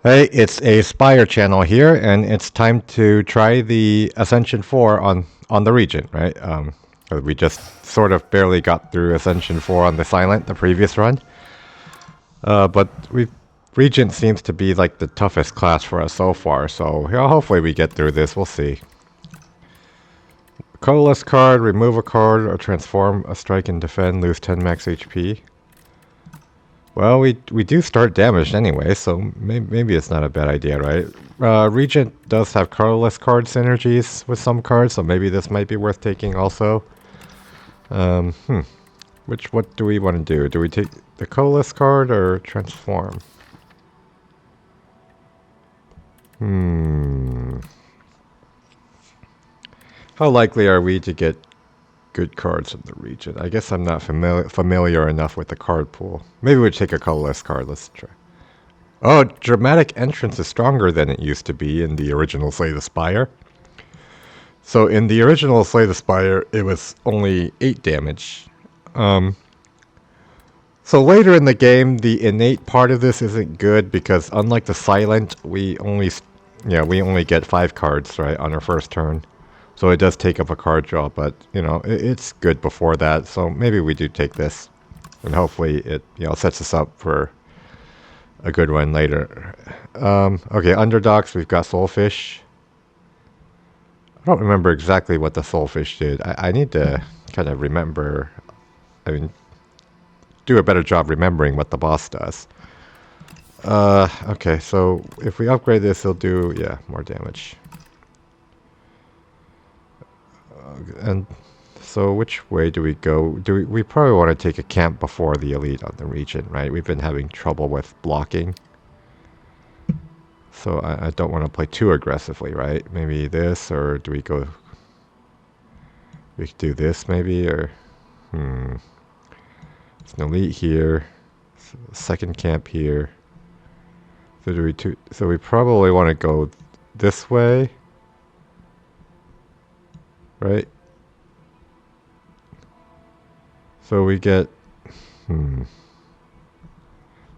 Hey, it's a Spire channel here, and it's time to try the Ascension 4 on the Regent, right? We just sort of barely got through Ascension 4 on the Silent, the previous run. But Regent seems to be like the toughest class for us so far, so yeah, hopefully we get through this, we'll see. Colorless card, remove a card, or transform a strike and defend, lose 10 max HP. Well, we do start damaged anyway, so maybe it's not a bad idea, right? Regent does have colorless card synergies with some cards, so maybe this might be worth taking also. Um, hmm. What do we want to do? Do we take the colorless card or transform? How likely are we to get good cards in the region? I guess I'm not familiar enough with the card pool. Maybe we'd take a colorless card. Let's try. Oh, dramatic entrance is stronger than it used to be in the original Slay the Spire. So in the original Slay the Spire, it was only 8 damage. So later in the game, the innate part of this isn't good because unlike the Silent, we only get 5 cards, right, on our first turn. So it does take up a card draw, but, it's good before that, so maybe we do take this. And hopefully it, sets us up for a good one later. Okay, underdogs, we've got Soulfish. I don't remember exactly what the Soulfish did. I need to kind of remember, do a better job remembering what the boss does. Okay, so if we upgrade this, it'll do, more damage. And so which way do we go? We probably want to take a camp before the elite on the Regent, right? We've been having trouble with blocking. So I don't want to play too aggressively, right? Maybe this, or do we go... We could do this maybe, or... There's an elite here. Second camp here. So we probably want to go this way. Right? So we get... So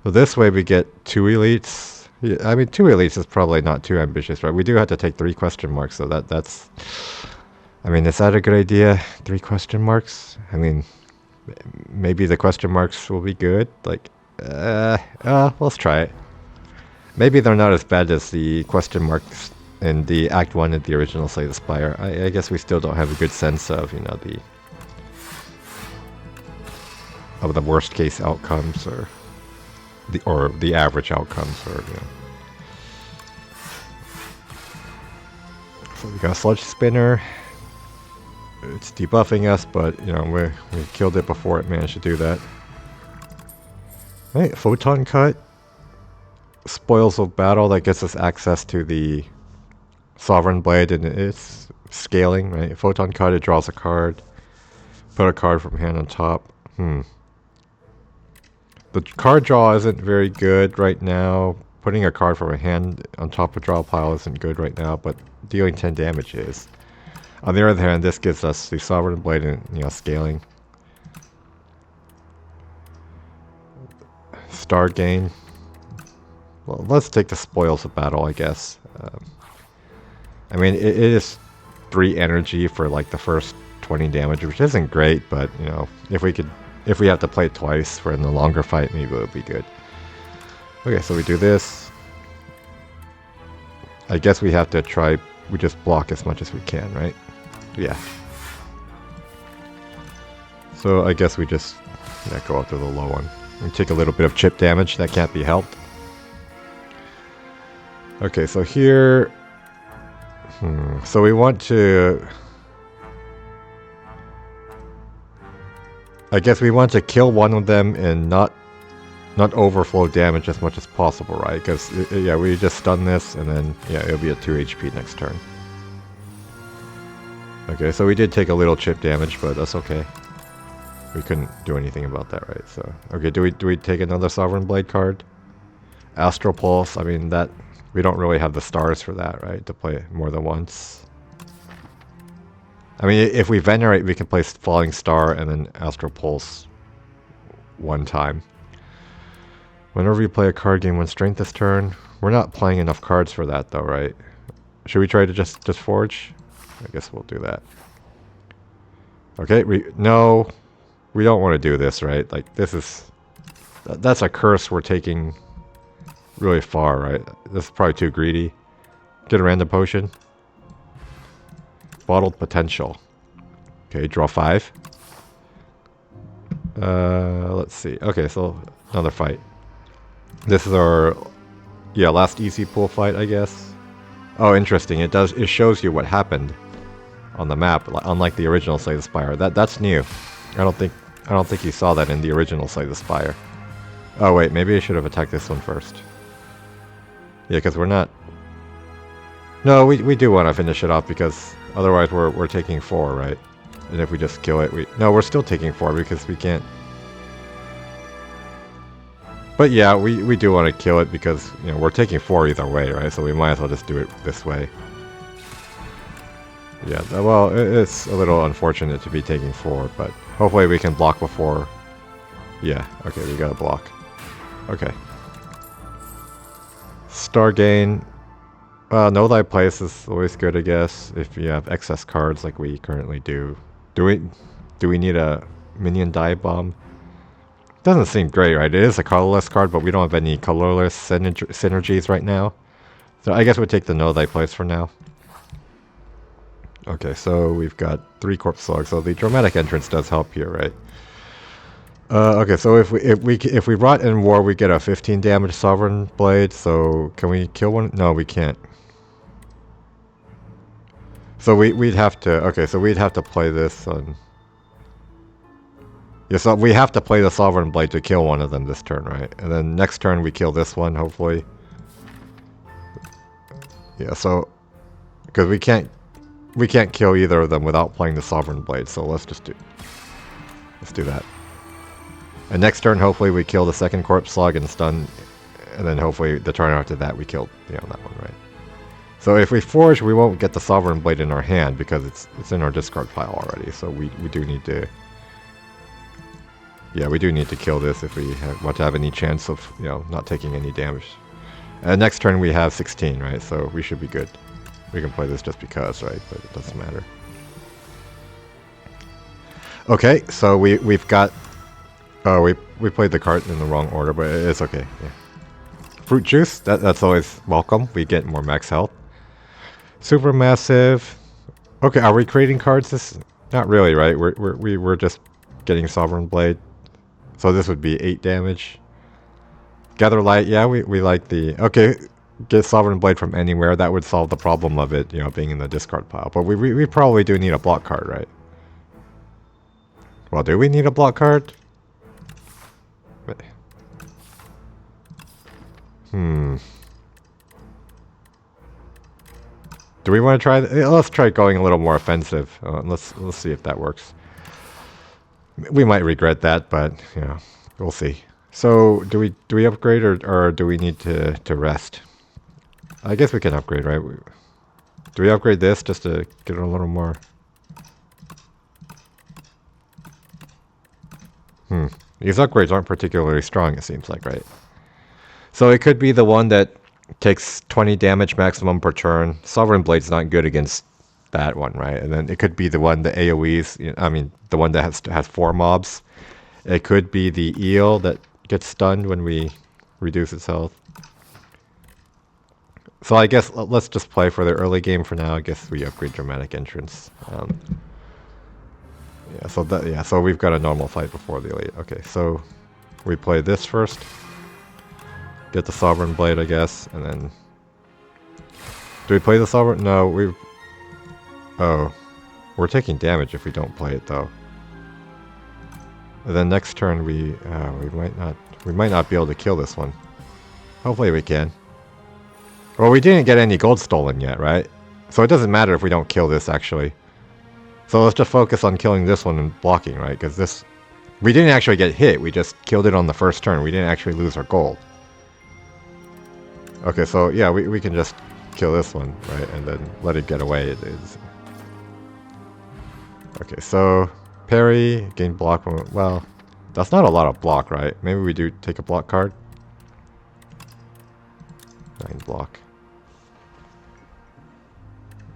this way we get 2 elites. Yeah, 2 elites is probably not too ambitious, right? We do have to take 3 question marks, so that's... is that a good idea? 3 question marks? Maybe the question marks will be good. Let's try it. Maybe they're not as bad as the question marks in the Act 1 of the original Slay the Spire. I guess we still don't have a good sense of, the worst case outcomes or the average outcomes, or So we got a Sludge Spinner. It's debuffing us, but we killed it before it managed to do that. Right, Photon Cut. Spoils of Battle, that gets us access to the Sovereign Blade, and it's scaling, right? Photon Cut, it draws a card. Put a card from hand on top. The card draw isn't very good right now. Putting a card from a hand on top of draw pile isn't good right now, but dealing 10 damage is. On the other hand, this gives us the Sovereign Blade and, scaling. Star Gain. Well, let's take the Spoils of Battle, I guess. It is 3 energy for like the first 20 damage, which isn't great, but if we have to play it twice for in the longer fight, maybe it would be good. Okay, so we do this. I guess we have to try, we just block as much as we can, right? Yeah. So I guess we just go up to the low one. We take a little bit of chip damage, that can't be helped. Okay, so here... So we want to... I guess we want to kill one of them and not overflow damage as much as possible, right? Because, we just stun this, and then, it'll be at 2 HP next turn. Okay, so we did take a little chip damage, but that's okay. We couldn't do anything about that, right? So, okay, do we take another Sovereign Blade card? Astral Pulse, that... We don't really have the stars for that, right? To play more than once. If we Venerate, we can play Falling Star and then Astral Pulse one time. Whenever you play a card, gain 1 strength this turn. we're not playing enough cards for that though, right? Should we try to just forge? I guess we'll do that. Okay, no, we don't want to do this, right? Like this is that's a curse we're taking really far, right? This is probably too greedy. Get a random potion. Bottled potential. Okay, draw 5. Let's see. Okay, so another fight. This is our last easy pool fight, I guess. Oh, interesting. It shows you what happened on the map, unlike the original Slay the Spire. That's new. I don't think you saw that in the original Slay the Spire. Oh wait, maybe I should have attacked this one first. Yeah, because we're not. No, we do want to finish it off because otherwise we're taking 4, right? And if we just kill it, we're still taking 4 because we can't. But yeah, we do want to kill it because we're taking 4 either way, right? So we might as well just do it this way. Yeah, well, it's a little unfortunate to be taking 4, but hopefully we can block before. Yeah, okay, we gotta block. Okay. Star gain. Know thy place is always good, I guess, if you have excess cards like we currently do. Do we need a minion dive bomb? Doesn't seem great, right? It is a colorless card, but we don't have any colorless synergies right now. So I guess we'll take the Know Thy Place for now. Okay, so we've got 3 Corpse Slugs, so the dramatic entrance does help here, right? Okay, so if we rot in war, we get a 15 damage Sovereign Blade. So can we kill one? No, we can't. So we'd have to. Okay, so we'd have to play this on. Yeah, so we have to play the Sovereign Blade to kill one of them this turn, right? And then next turn we kill this one, hopefully. Yeah, so because we can't kill either of them without playing the Sovereign Blade. So let's do that. And next turn, hopefully, we kill the second Corpse Slug and stun, and then hopefully the turn after that we kill, that one, right? So if we forge, we won't get the Sovereign Blade in our hand because it's in our discard pile already. So we do need to, we do need to kill this if we want to have any chance of not taking any damage. And next turn we have 16, right? So we should be good. We can play this just because, right? But it doesn't matter. Okay, so we've got. Oh, we played the card in the wrong order, but it's okay. Yeah. Fruit juice, that's always welcome. We get more max health. Supermassive. Okay, are we creating cards? This not really, right? We're just getting Sovereign Blade. So this would be 8 damage. Gather Light, yeah, we like the okay. Get Sovereign Blade from anywhere. That would solve the problem of it, being in the discard pile. But we probably do need a block card, right? Well, do we need a block card? Do we want to try? Let's try going a little more offensive. Let's see if that works. We might regret that, but we'll see. So do we upgrade or do we need to rest? I guess we can upgrade, right? Do we upgrade this just to get a little more? These upgrades aren't particularly strong, it seems like, right? So it could be the one that takes 20 damage maximum per turn. Sovereign Blade's not good against that one, right? And then it could be the one that AoEs, I mean, the one that has 4 mobs. It could be the eel that gets stunned when we reduce its health. So I guess let's just play for the early game for now. I guess we upgrade Dramatic Entrance. So we've got a normal fight before the elite. Okay, so we play this first. Get the Sovereign Blade, I guess, and then... Do we play the Sovereign? No, Oh. We're taking damage if we don't play it, though. And then next turn we might not be able to kill this one. Hopefully we can. Well, we didn't get any gold stolen yet, right? So it doesn't matter if we don't kill this, actually. So let's just focus on killing this one and blocking, right? Because this... We didn't actually get hit, we just killed it on the first turn. We didn't actually lose our gold. Okay, so yeah, we can just kill this one, right? And then let it get away. It is... Okay, so... Parry, gain block... Well, that's not a lot of block, right? Maybe we do take a block card. 9 block.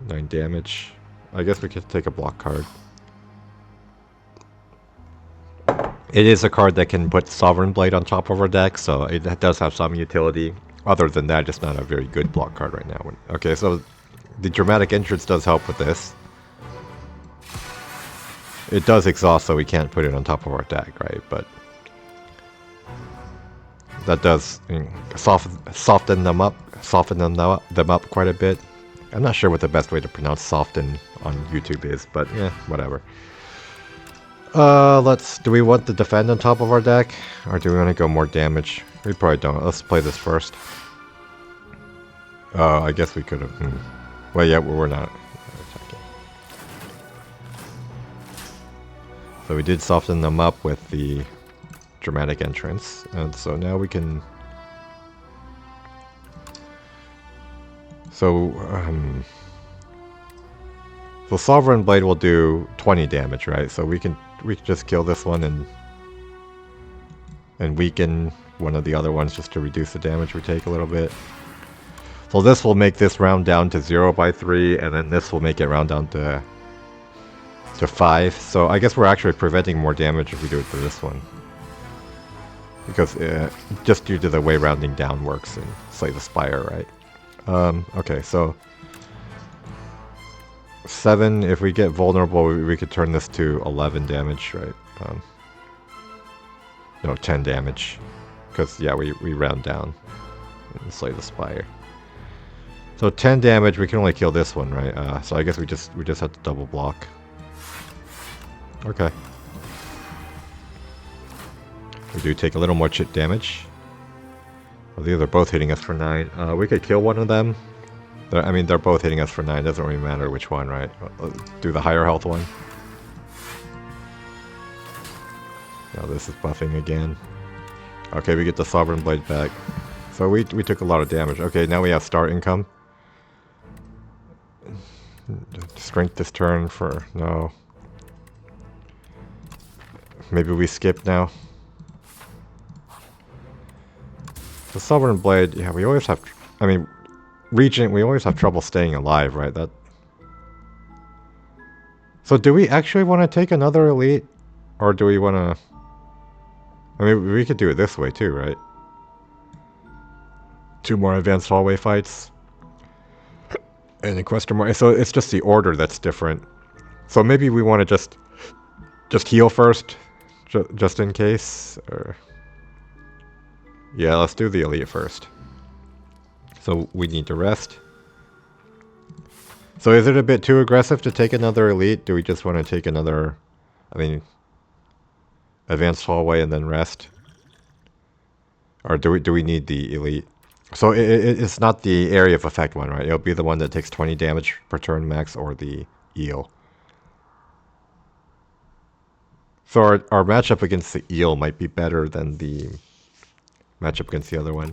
9 damage. I guess we could take a block card. It is a card that can put Sovereign Blade on top of our deck, so it does have some utility. Other than that, just not a very good block card right now. Okay, so the Dramatic Entrance does help with this. It does exhaust, so we can't put it on top of our deck, right? But that does soften them up quite a bit. I'm not sure what the best way to pronounce soften on YouTube is, but yeah, whatever. Do we want to defend on top of our deck? Or do we want to go more damage? We probably don't. Let's play this first. I guess we could have. Well, yeah, we're not attacking. So we did soften them up with the Dramatic Entrance. And so now we can... So Sovereign Blade will do 20 damage, right? So we can just kill this one and weaken one of the other ones just to reduce the damage we take a little bit. So this will make this round down to 0 by 3, and then this will make it round down to 5. So I guess we're actually preventing more damage if we do it to this one. Because just due to the way rounding down works in Slay the Spire, right? Okay, so 7, if we get vulnerable, we could turn this to 11 damage, right? No, 10 damage. Because, yeah, we round down and Slay the Spire. So 10 damage, we can only kill this one, right? So I guess we just have to double block. Okay. We do take a little more chip damage. Well, these are both hitting us for 9. We could kill one of them. I mean, they're both hitting us for 9. Doesn't really matter which one, right? Do the higher health one. Now this is buffing again. Okay, we get the Sovereign Blade back. So we took a lot of damage. Okay, now we have star income. Strength this turn for... No. Maybe we skip now. The Sovereign Blade, yeah, we always have... I mean, Regent, we always have trouble staying alive, right? So do we actually want to take another elite? Or do we want to... I mean, we could do it this way too, right? 2 more advanced hallway fights. And a question mark. So it's just the order that's different. So maybe we want to just heal first, just in case. Or yeah, let's do the elite first. So we need to rest. So is it a bit too aggressive to take another elite? Do we just want to take another, I mean, advanced hallway and then rest? Or do we need the elite? So it's not the area of effect one, right? It'll be the one that takes 20 damage per turn max, or the eel. So our matchup against the eel might be better than the matchup against the other one.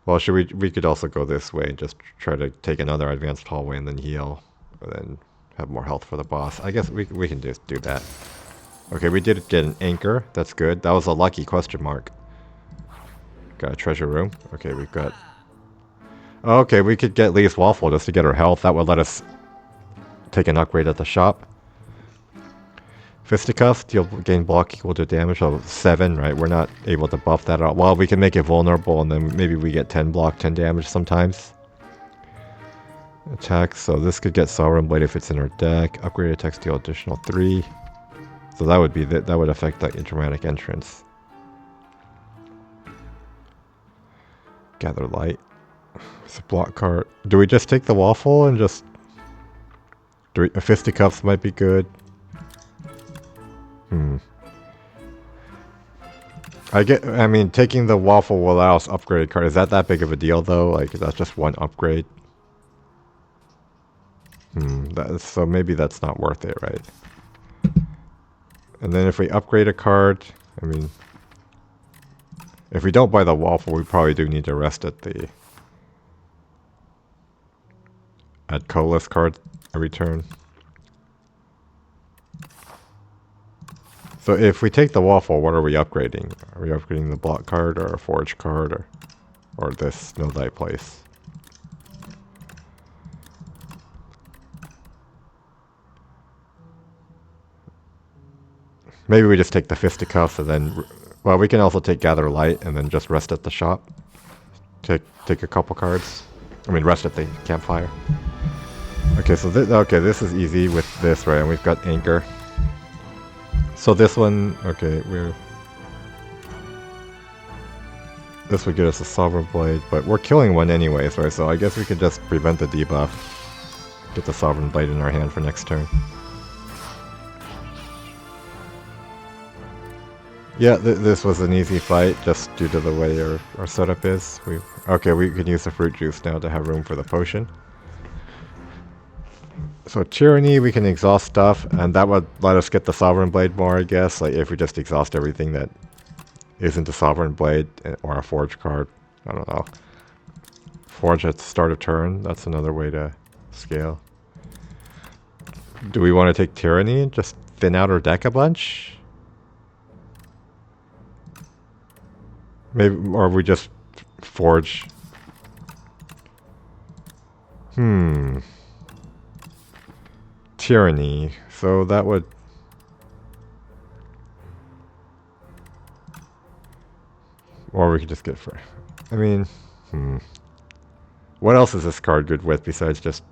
Well, we could also go this way and just try to take another advanced hallway and then heal, and then have more health for the boss. I guess we can just do that. Okay, we did get an anchor. That's good. That was a lucky question mark. Got a treasure room. Okay, we've got... Okay, we could get Lee's Waffle just to get her health. That would let us take an upgrade at the shop. Fisticuffs, deal gain block equal to damage of 7, right? We're not able to buff that out. Well, we can make it vulnerable, and then maybe we get 10 block, 10 damage sometimes. Attack, so this could get Sovereign Blade if it's in our deck. Upgrade attacks deal additional 3. So that would be that would affect the Dramatic Entrance. Gather Light. It's a block card. Do we just take the Waffle and just... Fisticuffs might be good. I mean, taking the Waffle will allow us upgrade card. Is that big of a deal, though? Like, that's just one upgrade? So maybe that's not worth it, right? And then if we upgrade a card, I mean... If we don't buy the Waffle, we probably do need to rest at the... Add colorless card every turn. So if we take the waffle, what are we upgrading? Are we upgrading the block card or a forge card or this no thy place? Maybe we just take the fisticuffs and then, well, we can also take gather light and then just rest at the shop. Take a couple cards. I mean, rest at the campfire. Okay, so this is easy with this, right? And we've got anchor. So this one, okay, this would get us a Sovereign Blade, but we're killing one anyways, right? So I guess we could just prevent the debuff. Get the Sovereign Blade in our hand for next turn. Yeah, this was an easy fight, just due to the way our setup is. Okay, we can use the fruit juice now to have room for the potion. So Tyranny, we can exhaust stuff, and that would let us get the Sovereign Blade more, I guess. Like, if we just exhaust everything that isn't a Sovereign Blade, or a Forge card. I don't know. Forge at the start of turn, that's another way to scale. Do we want to take Tyranny and just thin out our deck a bunch? Maybe, or we just Forge. Tyranny. So that would... Or we could just get for... I mean, what else is this card good with besides just...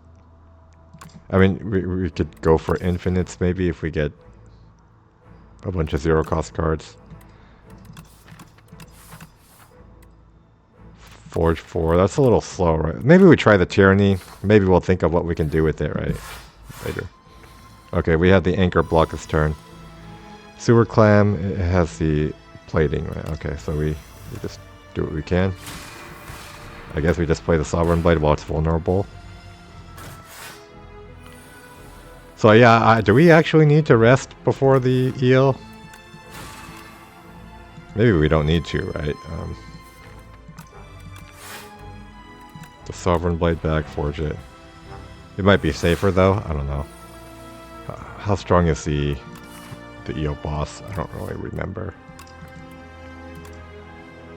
I mean, we could go for infinites maybe if we get a bunch of zero cost cards. Forge 4, that's a little slow, right? Maybe we try the Tyranny. Maybe we'll think of what we can do with it, right? Later. Okay, we had the anchor block this turn. Sewer Clam, it has the plating, right? Okay, so we just do what we can. I guess we just play the Sovereign Blade while it's vulnerable. So yeah, do we actually need to rest before the eel? Maybe we don't need to, right? The Sovereign Blade back, forge it. It might be safer though, I don't know. How strong is the eel boss? I don't really remember.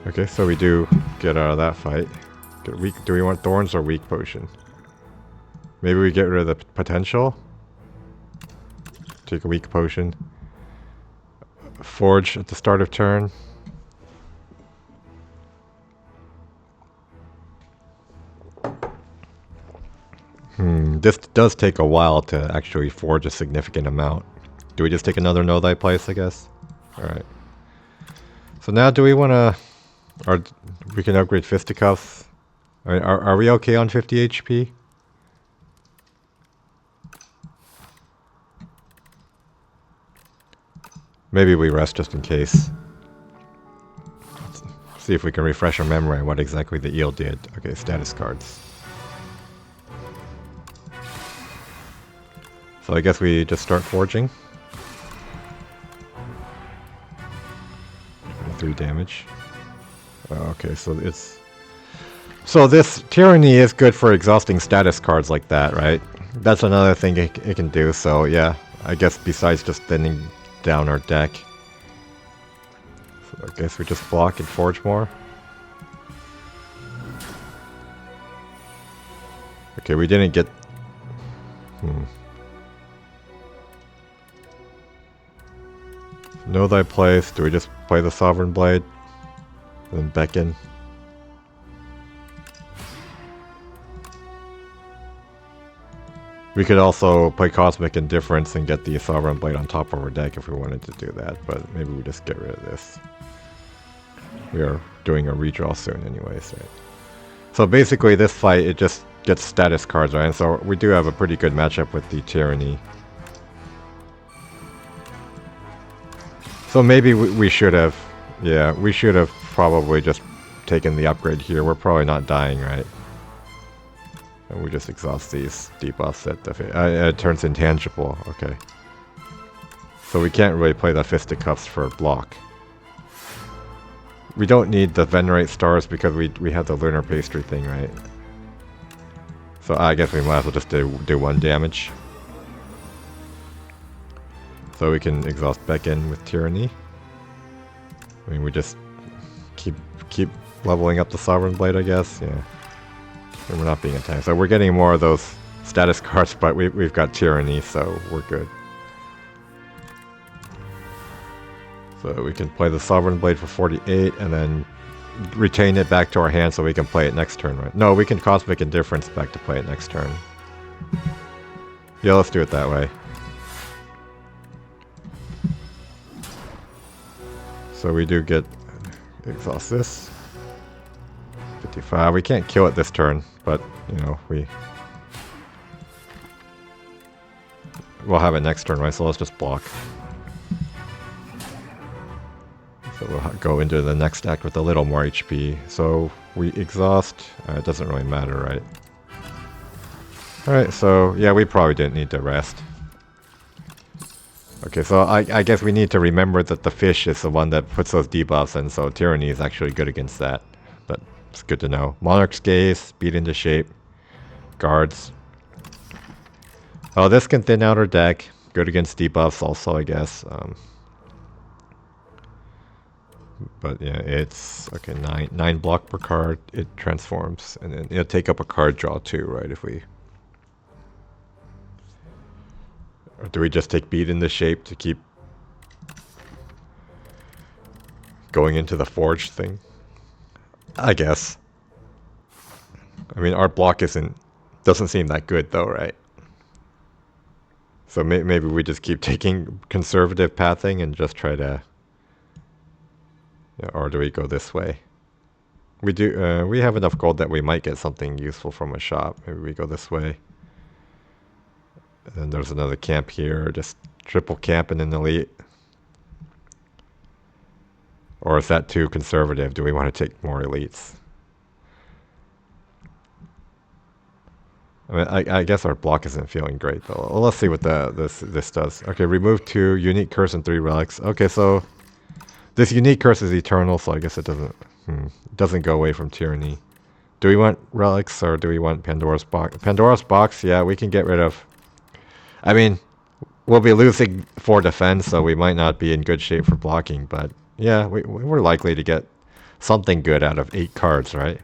Okay, so we do get out of that fight. Do we want thorns or weak potion? Maybe we get rid of the potential. Take a weak potion. Forge at the start of turn. This does take a while to actually forge a significant amount. Do we just take another Know Thy Place, I guess? Alright. So now do we want to... Or we can upgrade fisticuffs. I mean, are we okay on 50 HP? Maybe we rest just in case. Let's see if we can refresh our memory on what exactly the eel did. Okay, status cards. So I guess we just start forging. 3 damage. Okay, so it's... So this Tyranny is good for exhausting status cards like that, right? That's another thing it can do, so yeah. I guess besides just thinning down our deck. So I guess we just block and forge more. Okay, we didn't get... Know Thy Place. Do we just play the Sovereign Blade? And then beckon? We could also play Cosmic Indifference and get the Sovereign Blade on top of our deck if we wanted to do that, but maybe we just get rid of this. We are doing a redraw soon anyways, right? So basically this fight, it just gets status cards, right? And so we do have a pretty good matchup with the Tyranny. So maybe we should have, yeah, we should have probably just taken the upgrade here. We're probably not dying, right? And we just exhaust these debuffs at it turns intangible, okay. So we can't really play the Fisticuffs for block. We don't need the Venerate Stars because we have the Lunar Pastry thing, right? So I guess we might as well just do 1 damage. So we can exhaust back in with Tyranny. I mean, we just keep leveling up the Sovereign Blade, I guess. Yeah. And we're not being attacked. So we're getting more of those status cards, but we've got Tyranny, so we're good. So we can play the Sovereign Blade for 48 and then retain it back to our hand so we can play it next turn, right? No, we can Cosmic Indifference back to play it next turn. Yeah, let's do it that way. So we do get exhaust this. 55. We can't kill it this turn, but you know, we'll have it next turn, right? So let's just block. So we'll go into the next act with a little more HP. So we exhaust. It doesn't really matter, right? Alright, so yeah, we probably didn't need to rest. Okay, so I guess we need to remember that the fish is the one that puts those debuffs in, so Tyranny is actually good against that. But it's good to know. Monarch's Gaze, beat into shape, guards. Oh, this can thin out our deck. Good against debuffs also, I guess. But yeah, it's okay. 9 block per card. It transforms, and then it'll take up a card draw too, right? If we, or do we just take beat into shape to keep going into the forge thing? I guess. I mean, our block doesn't seem that good though, right? So maybe we just keep taking conservative pathing and just try to. Yeah, or do we go this way? We do. We have enough gold that we might get something useful from a shop. Maybe we go this way. And then there's another camp here. Just triple camp and an elite. Or is that too conservative? Do we want to take more elites? I mean, I guess our block isn't feeling great though. Well, let's see what this does. Okay, remove 2 unique curse and 3 relics. Okay, so this unique curse is eternal, so I guess it doesn't go away from Tyranny. Do we want relics or do we want Pandora's box? Pandora's box, yeah, we can get rid of. I mean, we'll be losing 4 defense, so we might not be in good shape for blocking, but yeah, we're likely to get something good out of 8 cards, right?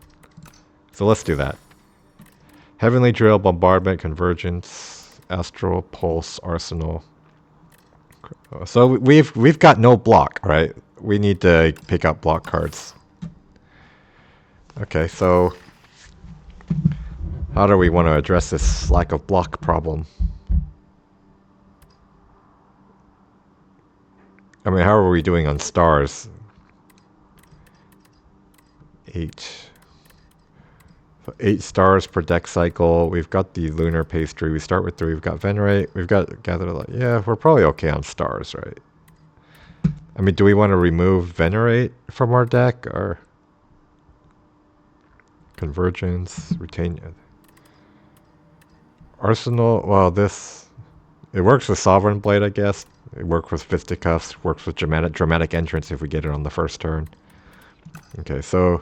So let's do that. Heavenly Drill, Bombardment, Convergence, Astral, Pulse, Arsenal. So we've got no block, right? We need to pick up block cards. Okay, so how do we want to address this lack of block problem? I mean, how are we doing on stars? 8. So 8 stars per deck cycle. We've got the Lunar Pastry. We start with 3. We've got Venerate. We've got Gather a lot. Yeah, we're probably okay on stars, right? I mean, do we want to remove Venerate from our deck or Convergence, Retain Arsenal? Well, it works with Sovereign Blade, I guess. It works with Fisticuffs. Works with dramatic Entrance if we get it on the first turn. Okay, so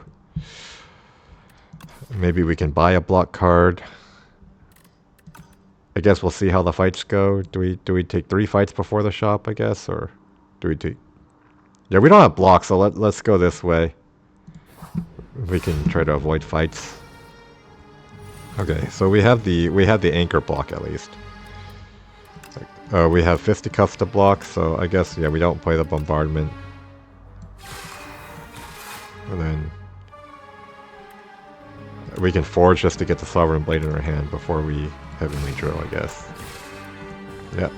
maybe we can buy a block card. I guess we'll see how the fights go. Do we take 3 fights before the shop, I guess, or do we take? Yeah, we don't have blocks, so let's go this way. We can try to avoid fights. Okay, so we have the anchor block at least. We have Fisticuffs to block, so I guess yeah, we don't play the bombardment. And then we can forge just to get the Sovereign Blade in our hand before we Heavenly Drill, I guess. Yep.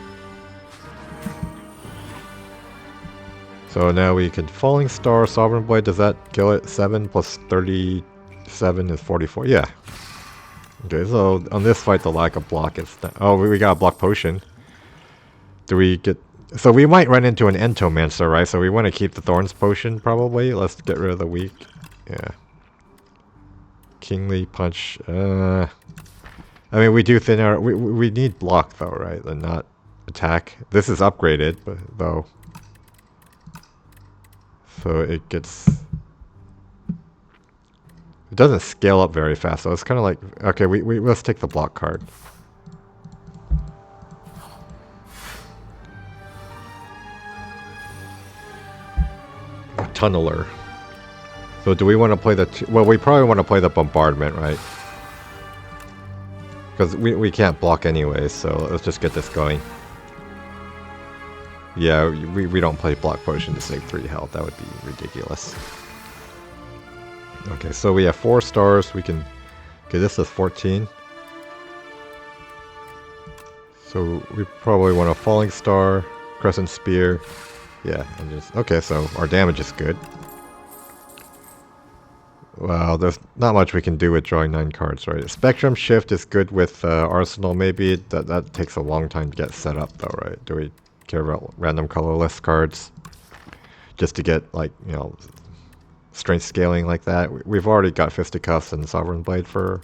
So now we can Falling Star, Sovereign Blade, does that kill it? 7 plus 37 is 44, yeah. Okay, so on this fight the lack of block is... Oh, we got a block potion. Do we get... So we might run into an Entomancer, right? So we want to keep the Thorns potion, probably. Let's get rid of the weak. Yeah. Kingly Punch. I mean, we do thin our... We need block, though, right? And not attack. This is upgraded, but though... So it gets... It doesn't scale up very fast, so it's kind of like... Okay, let's take the block card. tunneler. So do we want to play the... well, we probably want to play the bombardment, right? Because we can't block anyway, so let's just get this going. Yeah, we don't play block potion to save 3 health. That would be ridiculous. Okay, so we have 4 stars. We can... okay, this is 14. So we probably want a falling star, crescent spear. Yeah, and just... okay, so our damage is good. Wow, there's not much we can do with drawing 9 cards, right? Spectrum Shift is good with Arsenal, maybe. That takes a long time to get set up, though, right? Do we care about random colorless cards? Just to get, like, you know, strength scaling like that? We've already got Fisticuffs and Sovereign Blade for...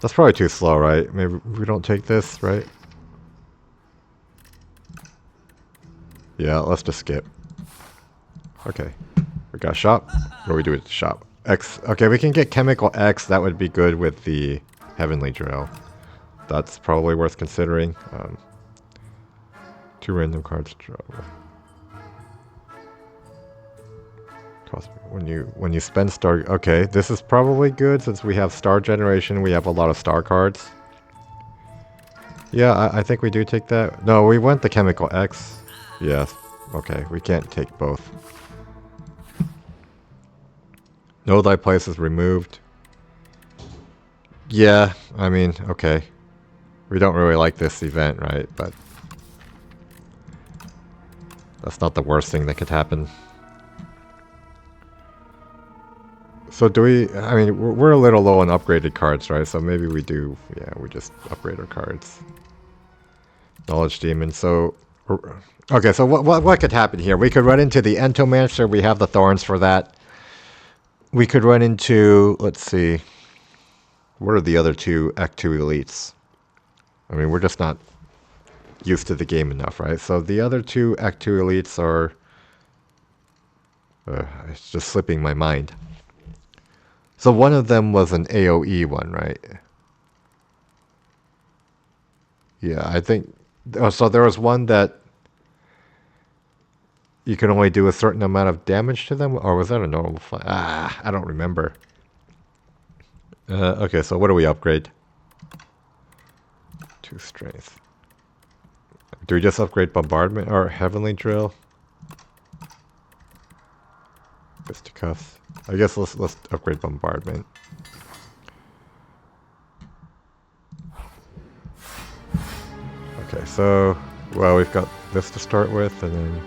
that's probably too slow, right? Maybe we don't take this, right? Yeah, let's just skip. Okay. We got shop. What do we do with the shop? X. Okay, we can get Chemical X. That would be good with the Heavenly Drill. That's probably worth considering. 2 random cards draw. Cost when you spend star. Okay, this is probably good since we have star generation. We have a lot of star cards. Yeah, I think we do take that. No, we want the Chemical X. Yes. Okay, we can't take both. Know Thy Place is removed. Yeah, I mean, okay. We don't really like this event, right? But that's not the worst thing that could happen. So do we... I mean, we're a little low on upgraded cards, right? So maybe we do... yeah, we just upgrade our cards. Knowledge Demon, so... okay, so what could happen here? We could run into the Entomancer. We have the Thorns for that. We could run into... let's see. What are the other 2 Act 2 elites? I mean, we're just not used to the game enough, right? So the other 2 Act 2 elites are... it's just slipping my mind. So one of them was an AoE one, right? Yeah, I think... oh, so there was one that... you can only do a certain amount of damage to them? Or was that a normal fight? I don't remember. Okay, so what do we upgrade? 2 strength. Do we just upgrade Bombardment or Heavenly Drill? Fisticuffs. I guess let's upgrade Bombardment. Okay, so... well, we've got this to start with, and then...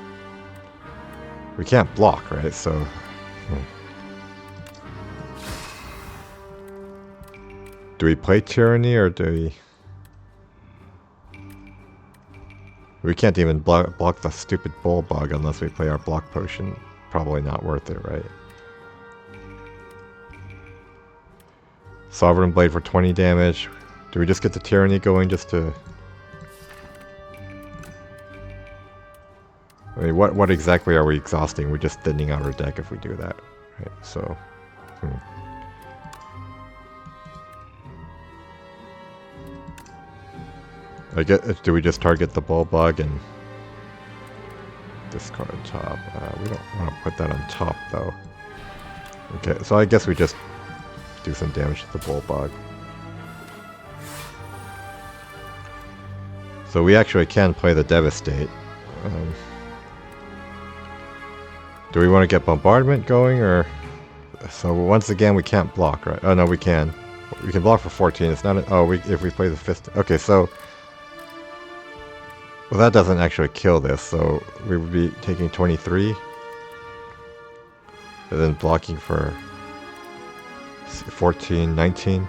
we can't block, right? So... do we play Tyranny, or do we... we can't even block the stupid Bullbug unless we play our block potion. Probably not worth it, right? Sovereign Blade for 20 damage. Do we just get the Tyranny going just to... I mean, what exactly are we exhausting? We're just thinning out our deck if we do that, right? So... I get. Do we just target the Bullbug and discard on top? We don't want to put that on top, though. Okay, so I guess we just do some damage to the Bullbug. So we actually can play the Devastate. Do we want to get Bombardment going, or... so once again, we can't block, right? Oh, no, we can. We can block for 14. It's not... oh, if we play the Fist... okay, so... well, that doesn't actually kill this, so we would be taking 23. And then blocking for 14, 19.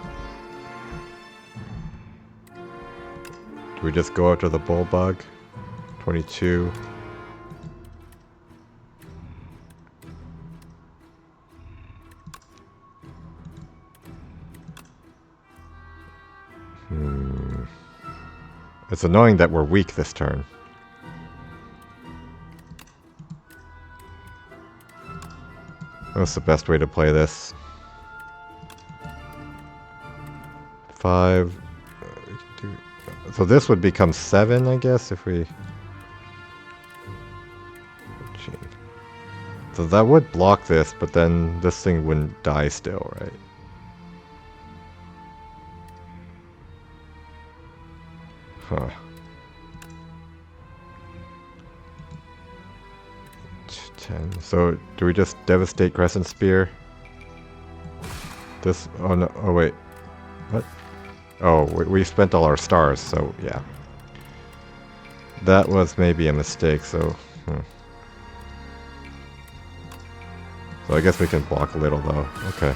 Do we just go after the Bullbug? 22. It's annoying that we're weak this turn. What's the best way to play this? 5. So this would become 7, I guess, if we... So that would block this, but then this thing wouldn't die still, right? Huh. 10. So do we just devastate Crescent Spear? This, oh no, oh wait. What? Oh, we spent all our stars, so yeah. That was maybe a mistake, so... So I guess we can block a little though. Okay.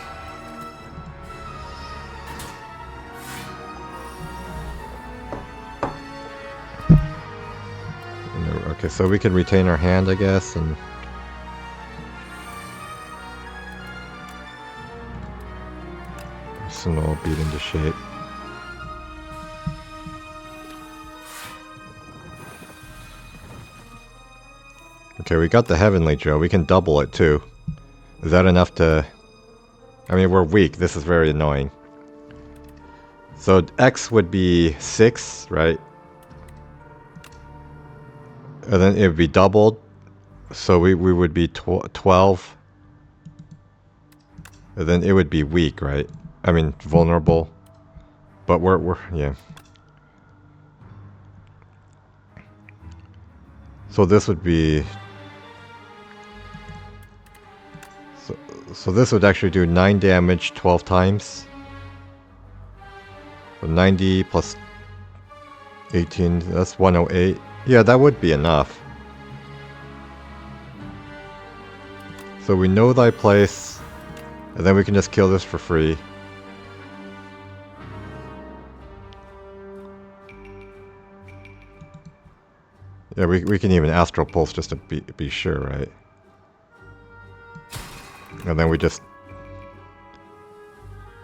Okay, so we can retain our hand, I guess, and... Arsenal beat into shape. Okay, we got the Heavenly Drill. We can double it too. Is that enough to... I mean, we're weak. This is very annoying. So X would be 6, right? And then it would be doubled. So we would be 12. And then it would be weak, right? I mean, vulnerable. But we're yeah. So this would be... So this would actually do 9 damage 12 times. So 90 plus 18, that's 108. Yeah, that would be enough. So we know thy place, and then we can just kill this for free. Yeah, we can even Astral Pulse just to be sure, right? And then we just...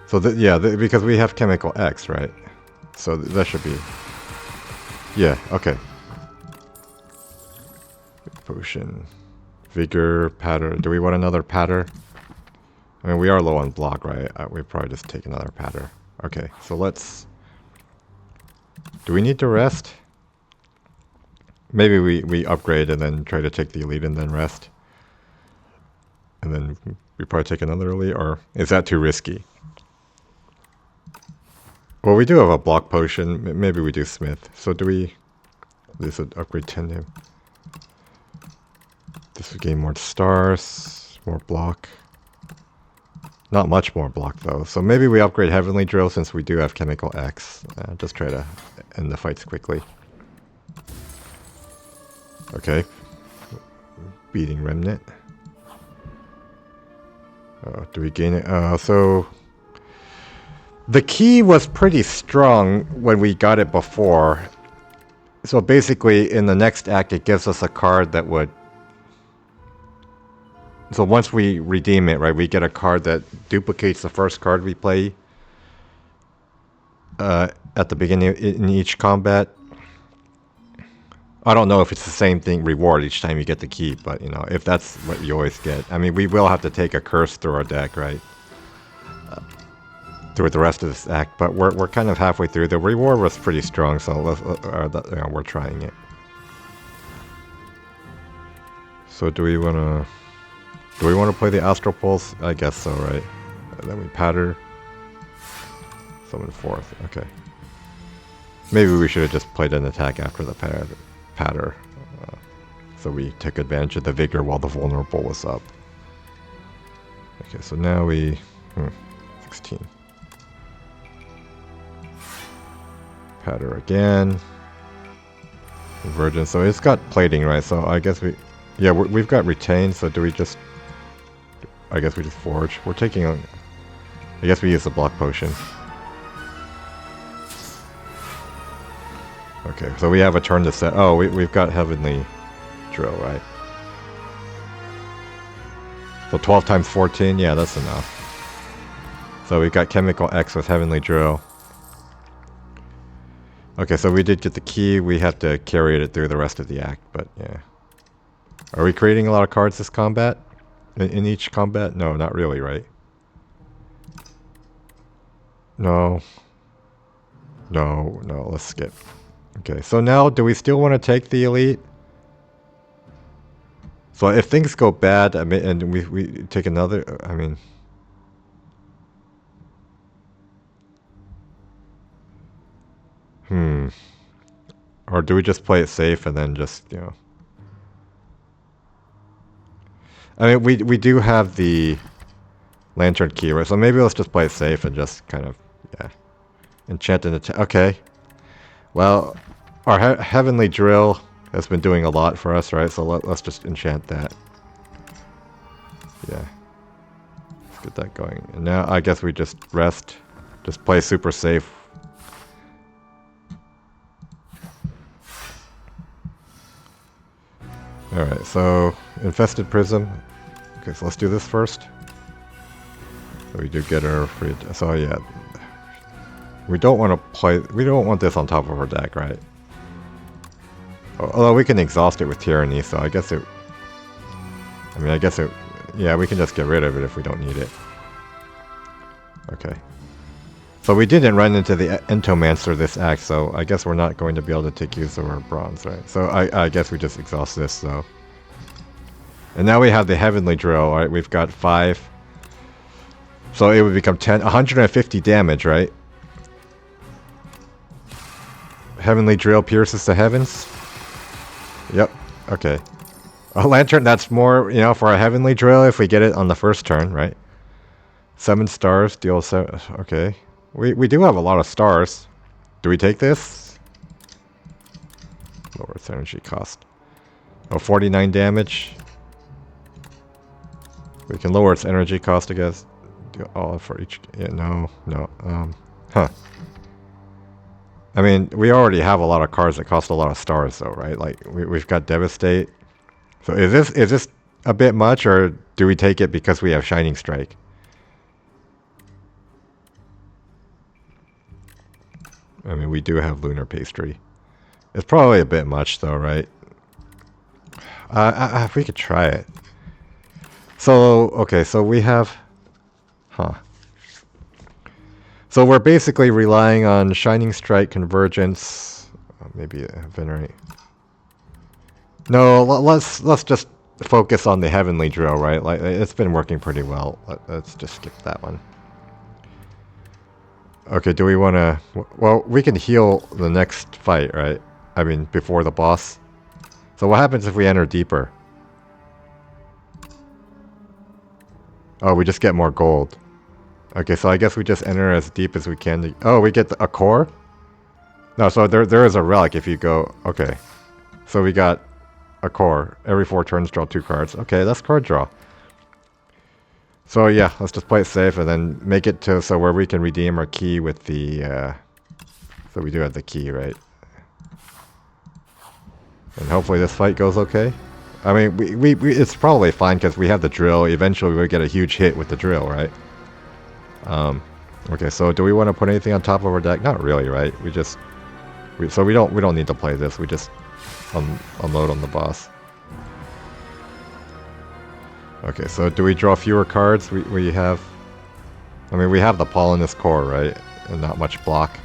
So, yeah, because we have Chemical X, right? So that should be... Yeah, okay. Potion. Vigor, Patter. Do we want another Patter? I mean, we are low on block, right? We probably just take another Patter. Okay, so let's... Do we need to rest? Maybe we upgrade and then try to take the elite and then rest. And then we probably take another elite, or is that too risky? Well, we do have a block potion. Maybe we do Smith. So do we... This would upgrade 10 to him. This would gain more stars, more block. Not much more block though. So maybe we upgrade Heavenly Drill since we do have Chemical X. Just try to end the fights quickly. Okay. Beating Remnant. Do we gain it? So... The key was pretty strong when we got it before. So basically, in the next act, it gives us a card that would... So once we redeem it, right, we get a card that duplicates the first card we play at the beginning in each combat. I don't know if it's the same thing, reward each time you get the key, but, you know, if that's what you always get. I mean, we will have to take a curse through our deck, right? Through the rest of this act, but we're kind of halfway through. The reward was pretty strong, so you know, we're trying it. So do we want to play the Astral Pulse? I guess so, right? And then we Patter. Summon fourth. Okay. Maybe we should have just played an attack after the Patter. So we took advantage of the Vigor while the Vulnerable was up. Okay, so now we... 16. Patter again. Convergence. So it's got plating, right? So I guess we... Yeah, we've got retain, so do we just... I guess we just forge. We're taking on... I guess we use the block potion. Okay, so we have a turn to set... Oh, we've got Heavenly Drill, right? So 12 times 14? Yeah, that's enough. So we've got Chemical X with Heavenly Drill. Okay, so we did get the key. We have to carry it through the rest of the act, but yeah. Are we creating a lot of cards this combat? In each combat? No, not really, right? No. No, let's skip. Okay, so now do we still want to take the elite? So if things go bad, I mean, and we take another, I mean... Or do we just play it safe and then just, you know... I mean, we do have the lantern key, right? So maybe let's just play it safe and just kind of, yeah. Enchant and attack. Okay. Well, our heavenly drill has been doing a lot for us, right? So let's just enchant that. Yeah. Let's get that going. And now I guess we just rest. Just play super safe. Alright, so infested prism. Okay, so let's do this first. So we do get our free. So yeah. We don't want to play. We don't want this on top of our deck, right? Although we can exhaust it with tyranny, so I guess it. I mean, I guess it. Yeah, we can just get rid of it if we don't need it. Okay. So we didn't run into the Entomancer this act, so I guess we're not going to be able to take use of our bronze, right? So I guess we just exhaust this, so. And now we have the Heavenly Drill, right? We've got 5. So it would become 150 damage, right? Heavenly Drill pierces the heavens. Yep. Okay. A lantern, that's more, you know, for a Heavenly Drill if we get it on the first turn, right? 7 stars, deal 7. Okay. We do have a lot of stars. Do we take this? Lower its energy cost. Oh, 49 damage. We can lower its energy cost, I guess. Do all for each. Yeah, no. Huh. I mean, we already have a lot of cards that cost a lot of stars, though, right? Like we've got Devastate. So is this a bit much, or do we take it because we have Shining Strike? I mean, we do have Lunar Pastry. It's probably a bit much, though, right? We could try it. So, okay, so we have... Huh. So we're basically relying on Shining Strike, Convergence... maybe Venerate. No, let's just focus on the Heavenly Drill, right? Like, it's been working pretty well. Let's just skip that one. Okay, do we want to... Well, we can heal the next fight, right? I mean, before the boss. So what happens if we enter deeper? Oh, we just get more gold. Okay, so I guess we just enter as deep as we can. Oh, we get a core? No, so there is a relic if you go... Okay. So we got a core. Every 4 turns, draw 2 cards. Okay, that's card draw. So yeah, let's just play it safe and then make it to so where we can redeem our key with the... so we do have the key, right? And hopefully this fight goes okay. I mean, it's probably fine because we have the drill. Eventually we'll get a huge hit with the drill, right? Okay, so do we want to put anything on top of our deck? Not really, right? So we don't need to play this. We just unload on the boss. Okay, so do we draw fewer cards? We have... I mean, we have the Pollinus Core, right? And not much block.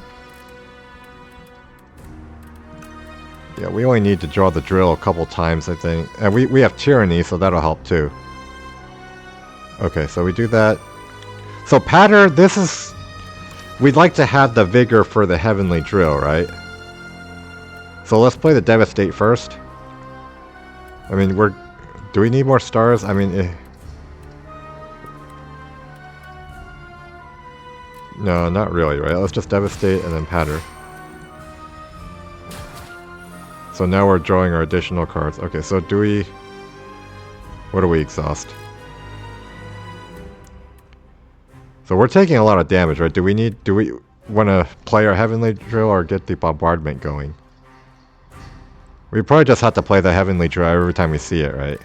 Yeah, we only need to draw the drill a couple times, I think. And we have Tyranny, so that'll help too. Okay, so we do that. So Patter, this is... We'd like to have the Vigor for the Heavenly Drill, right? So let's play the Devastate first. I mean, do we need more stars? I mean... No, not really, right? Let's just Devastate and then Patter. So now we're drawing our additional cards. Okay, so do we... What do we exhaust? So we're taking a lot of damage, right? Do we want to play our Heavenly Drill or get the Bombardment going? We probably just have to play the Heavenly Drill every time we see it, right?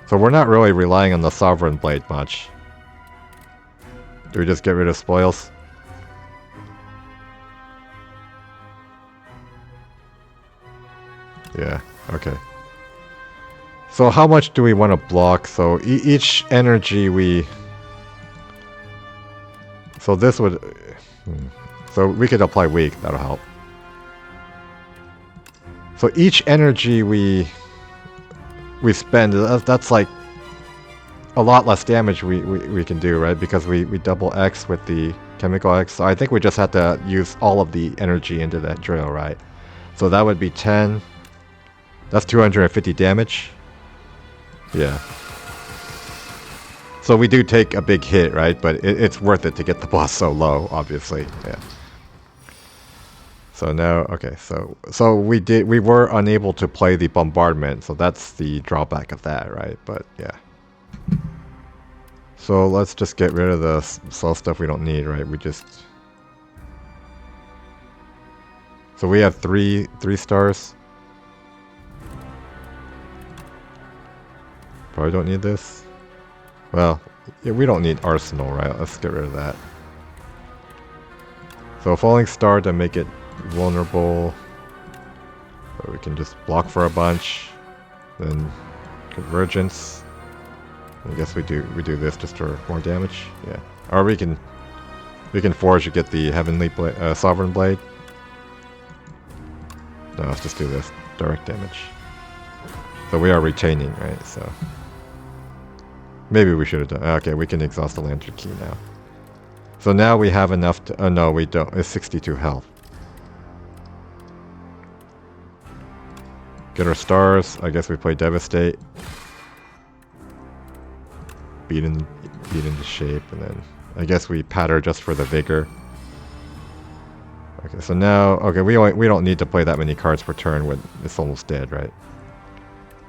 So we're not really relying on the Sovereign Blade much. Do we just get rid of spoils? Yeah, okay. So how much do we want to block? So each energy we... So this would... So we could apply weak, that'll help. So each energy we spend, that's like a lot less damage we can do, right? Because we double X with the chemical X. So I think we just have to use all of the energy into that drill, right? So that would be 10. That's 250 damage. Yeah. So we do take a big hit, right? But it's worth it to get the boss so low, obviously. Yeah. So now, okay, so we were unable to play the bombardment, so that's the drawback of that, right? But yeah. So let's just get rid of the slow stuff we don't need, right? So we have three stars. Probably don't need this. Well, yeah, we don't need arsenal, right? Let's get rid of that. So falling star to make it vulnerable. So we can just block for a bunch. Then convergence. I guess we do this just for more damage. Yeah. Or we can forge to get the heavenly sovereign blade. No, let's just do this direct damage. So we are retaining, right? So maybe we should have done. Okay, we can exhaust the lantern key now. So now we have enough to... Oh no, we don't. It's 62 health. Get our stars. I guess we play Devastate. Beat into shape, and then I guess we patter just for the vigor. Okay, so now... Okay, we don't need to play that many cards per turn when it's almost dead, right?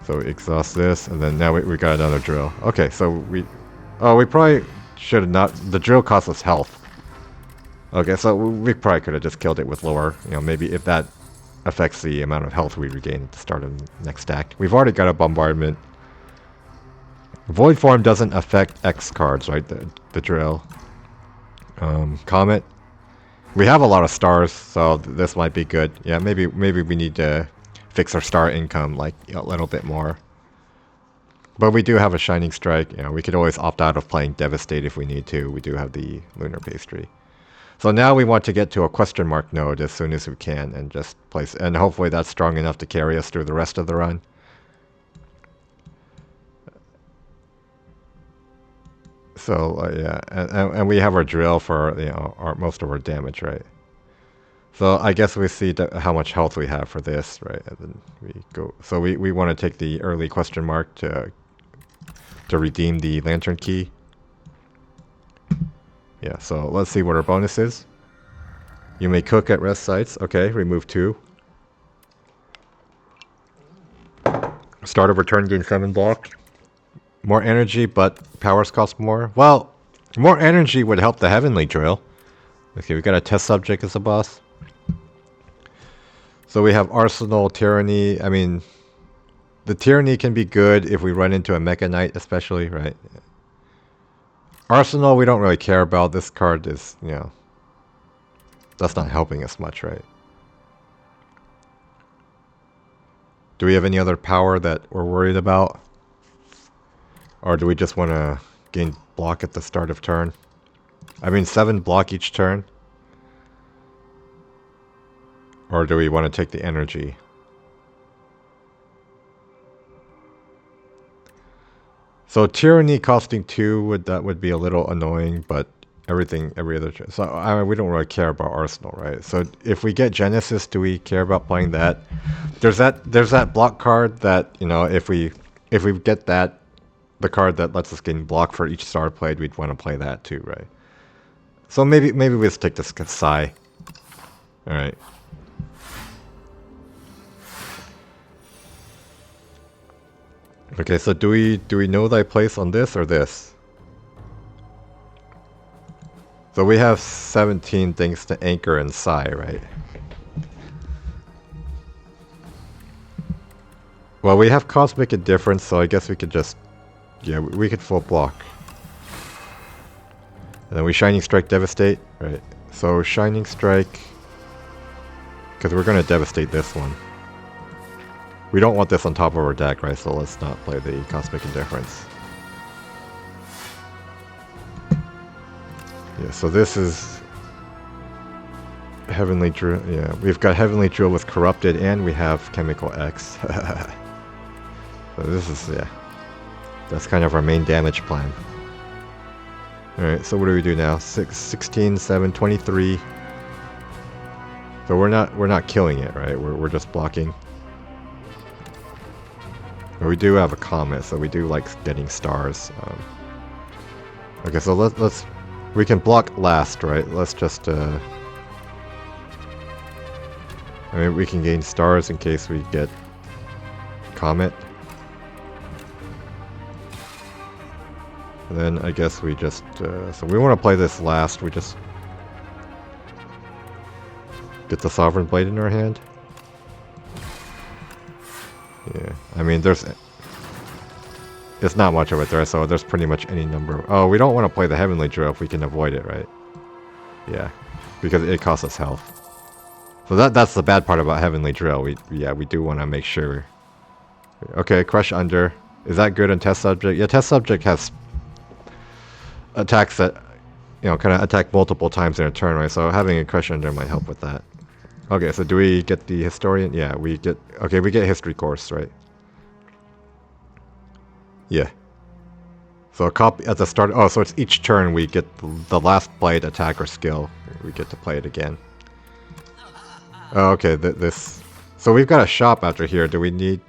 So exhaust this, and then now we got another drill. Okay, so we probably should have not... The drill costs us health. Okay, so we probably could have just killed it with lower... You know, maybe if that affects the amount of health we regain at the start of the next act. We've already got a bombardment. Void form doesn't affect X cards, right? The drill. Comet. We have a lot of stars, so this might be good. Yeah, maybe we need to fix our star income like a little bit more. But we do have a Shining Strike. You know, we could always opt out of playing Devastate if we need to. We do have the Lunar Pastry. So now we want to get to a question mark node as soon as we can and just place... And hopefully that's strong enough to carry us through the rest of the run. So yeah, and we have our drill for, you know, most of our damage, right? So I guess we see how much health we have for this, right? And then we go. So we want to take the early question mark to redeem the lantern key. Yeah. So let's see what our bonus is. You may cook at rest sites. Okay, remove 2. Start of return, gain 7 block. More energy, but powers cost more. Well, more energy would help the heavenly drill. Okay, we got a test subject as a boss. So we have Arsenal, Tyranny. I mean, the Tyranny can be good if we run into a Mecha Knight, especially, right? Arsenal, we don't really care about. This card is, you know, that's not helping us much, right? Do we have any other power that we're worried about? Or do we just want to gain block at the start of turn? I mean, 7 block each turn. Or do we want to take the energy? So Tyranny costing 2 would be a little annoying, but every other... So I mean, we don't really care about Arsenal, right? So if we get Genesis, do we care about playing that? There's that block card that, you know, if we get that, the card that lets us gain block for each star played, we'd want to play that too, right? So maybe we just take this Sai. Alright. Okay, so do we know thy place on this or this? So we have 17 things to anchor and Sai, right? Well, we have Cosmic Indifference, so I guess we could just... Yeah, we could full block. And then we Shining Strike, Devastate. Right. So Shining Strike... Because we're going to Devastate this one. We don't want this on top of our deck, right? So let's not play the Cosmic Indifference. Yeah, so this is... Heavenly Drill, yeah. We've got Heavenly Drill with Corrupted, and we have Chemical X. So this is, yeah. That's kind of our main damage plan. Alright, so what do we do now? 16, 7, 23. So we're not killing it, right? We're just blocking. But we do have a comet, so we do like getting stars. Okay, so let's we can block last, right? Let's just I mean, we can gain stars in case we get comet. And then I guess we just so we want to play this last. We just get the Sovereign Blade in our hand. Yeah, I mean, it's not much of it there, so there's pretty much any number. Oh, we don't want to play the Heavenly Drill if we can avoid it, right? Yeah, because it costs us health. So that's the bad part about Heavenly Drill. We do want to make sure. Okay, Crush Under. Is that good in Test Subject? Yeah, Test Subject has attacks that, you know, kind of attack multiple times in a turn, right? So having a Crush Under might help with that. Okay, so do we get the Historian? Yeah, we get... Okay, we get History Course, right? Yeah. So a copy at the start... Oh, so it's each turn we get the last blade, attack, or skill. We get to play it again. Oh, okay, this... So we've got a shop after here. Do we need...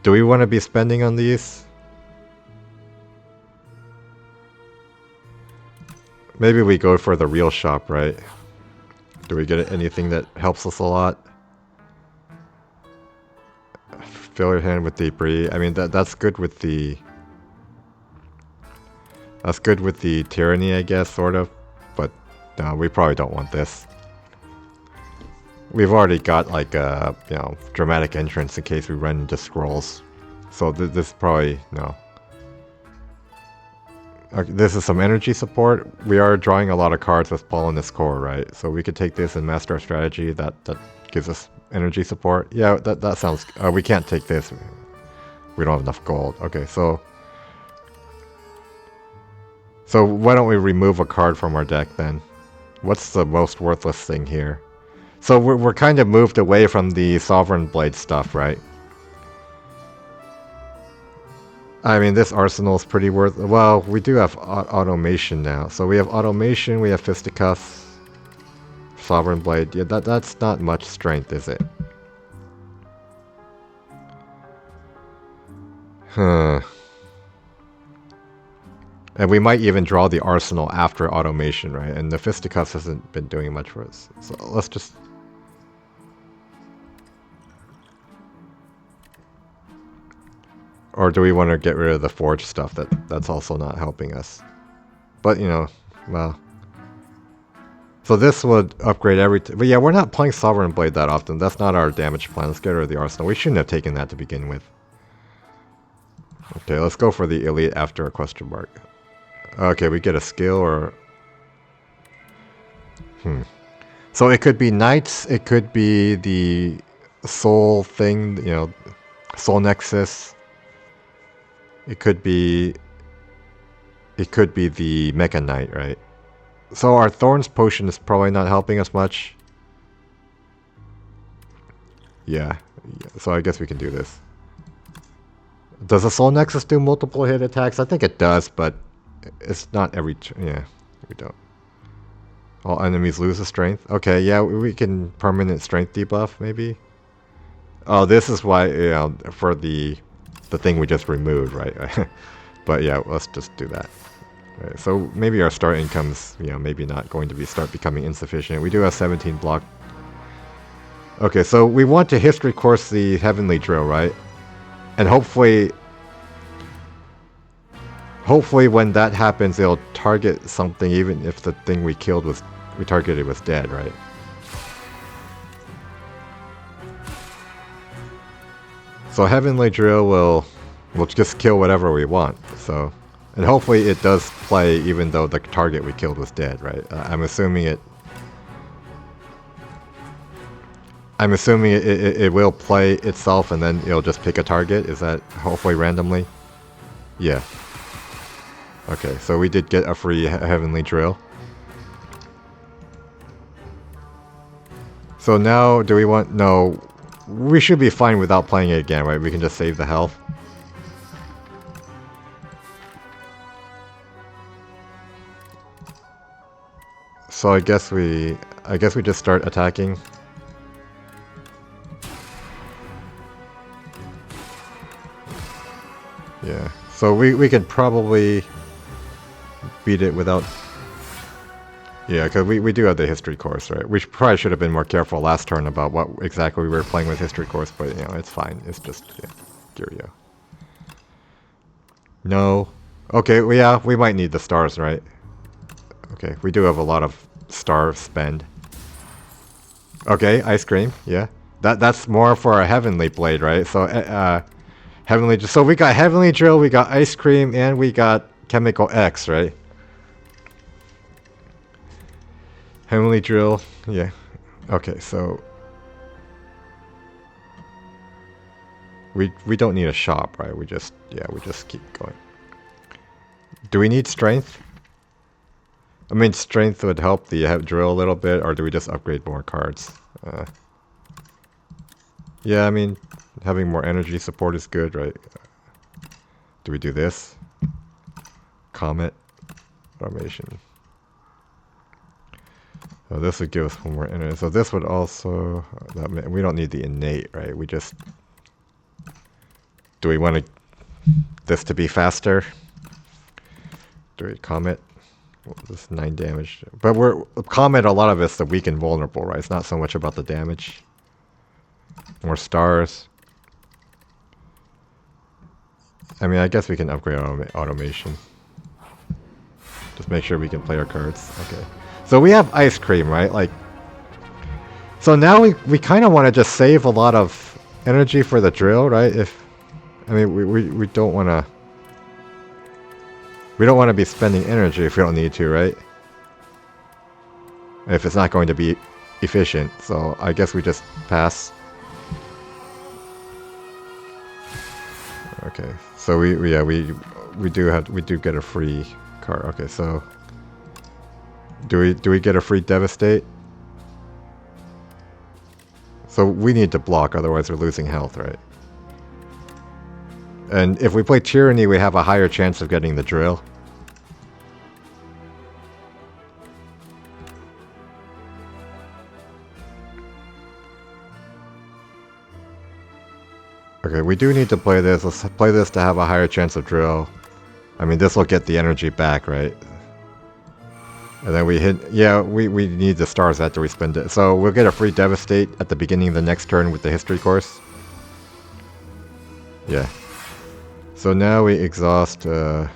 Do we want to be spending on these? Maybe we go for the real shop, right? Do we get anything that helps us a lot? Fill your hand with debris. I mean, that's good with the... That's good with the tyranny, I guess, sort of. But no, we probably don't want this. We've already got like a, you know, dramatic entrance in case we run into scrolls. So this probably, no. Okay, this is some energy support. We are drawing a lot of cards with Pollinus Core, right? So we could take this and master our strategy. That gives us energy support. Yeah, that sounds... we can't take this. We don't have enough gold. Okay, so... So why don't we remove a card from our deck then? What's the most worthless thing here? So we're kind of moved away from the Sovereign Blade stuff, right? I mean, this arsenal is pretty worth... Well, we do have automation now. So we have automation, we have fisticuffs, Sovereign Blade. Yeah, that's not much strength, is it? Huh. And we might even draw the arsenal after automation, right? And the fisticuffs hasn't been doing much for us. So let's just... Or do we want to get rid of the forge stuff? That's also not helping us. But, you know, well... So this would upgrade everything. But yeah, we're not playing Sovereign Blade that often. That's not our damage plan. Let's get rid of the arsenal. We shouldn't have taken that to begin with. Okay, let's go for the elite after a question mark. Okay, we get a skill or... So it could be knights. It could be the soul thing, you know, soul nexus. It could be the Mecha Knight, right? So our Thorns potion is probably not helping us much. Yeah, so I guess we can do this. Does the Soul Nexus do multiple hit attacks? I think it does, but it's not every... Yeah, we don't. All enemies lose a strength. Okay, yeah, we can permanent strength debuff, maybe? Oh, this is why, you know, for the thing we just removed, right? But yeah, let's just do that. Right, so maybe our start income's, you know, maybe not going to start becoming insufficient. We do have 17 block. Okay, so we want to history course the Heavenly Drill, right? And hopefully when that happens, it'll target something even if the thing we targeted was dead, right? So Heavenly Drill will just kill whatever we want. So, and hopefully it does play even though the target we killed was dead, right? I'm assuming it will play itself and then it'll just pick a target. Is that hopefully randomly? Yeah. Okay, so we did get a free Heavenly Drill. So now, do we want... No, we should be fine without playing it again, right? We can just save the health. So I guess we just start attacking. Yeah. So we could probably beat it without... Yeah, because we do have the history course, right? We probably should have been more careful last turn about what exactly we were playing with history course, but, you know, it's fine. It's just, yeah, Gyrio. No. Okay, well, yeah, we might need the stars, right? Okay, we do have a lot of star spend. Okay, ice cream, yeah. That's more for a heavenly blade, right? So, heavenly... So we got heavenly drill, we got ice cream, and we got chemical X, right? Heavenly drill, yeah. Okay, so we don't need a shop, right? We just keep going. Do we need strength? I mean, strength would help the drill a little bit, or do we just upgrade more cards? Yeah, I mean, having more energy support is good, right? Do we do this? Comet automation. So this would give us one more energy. So this would also... we don't need the innate, right? We just... Do we want this to be faster? Do we comet? Well, this is 9 damage. But comet, a lot of it's the weak and vulnerable, right? It's not so much about the damage. More stars. I mean, I guess we can upgrade automation. Just make sure we can play our cards. Okay. So we have ice cream, right? Like, so now we kind of want to just save a lot of energy for the drill, right? I mean, we don't want to... We don't want to be spending energy if we don't need to, right? If it's not going to be efficient. So I guess we just pass. Okay. So we do get a free card. Okay, so do we get a free devastate? So we need to block, otherwise we're losing health, right? And if we play Tyranny, we have a higher chance of getting the drill. Okay, we do need to play this. Let's play this to have a higher chance of drill. I mean, this will get the energy back, right? And then we hit... Yeah, we need the stars after we spend it. So we'll get a free devastate at the beginning of the next turn with the history course. Yeah. So now we exhaust... well,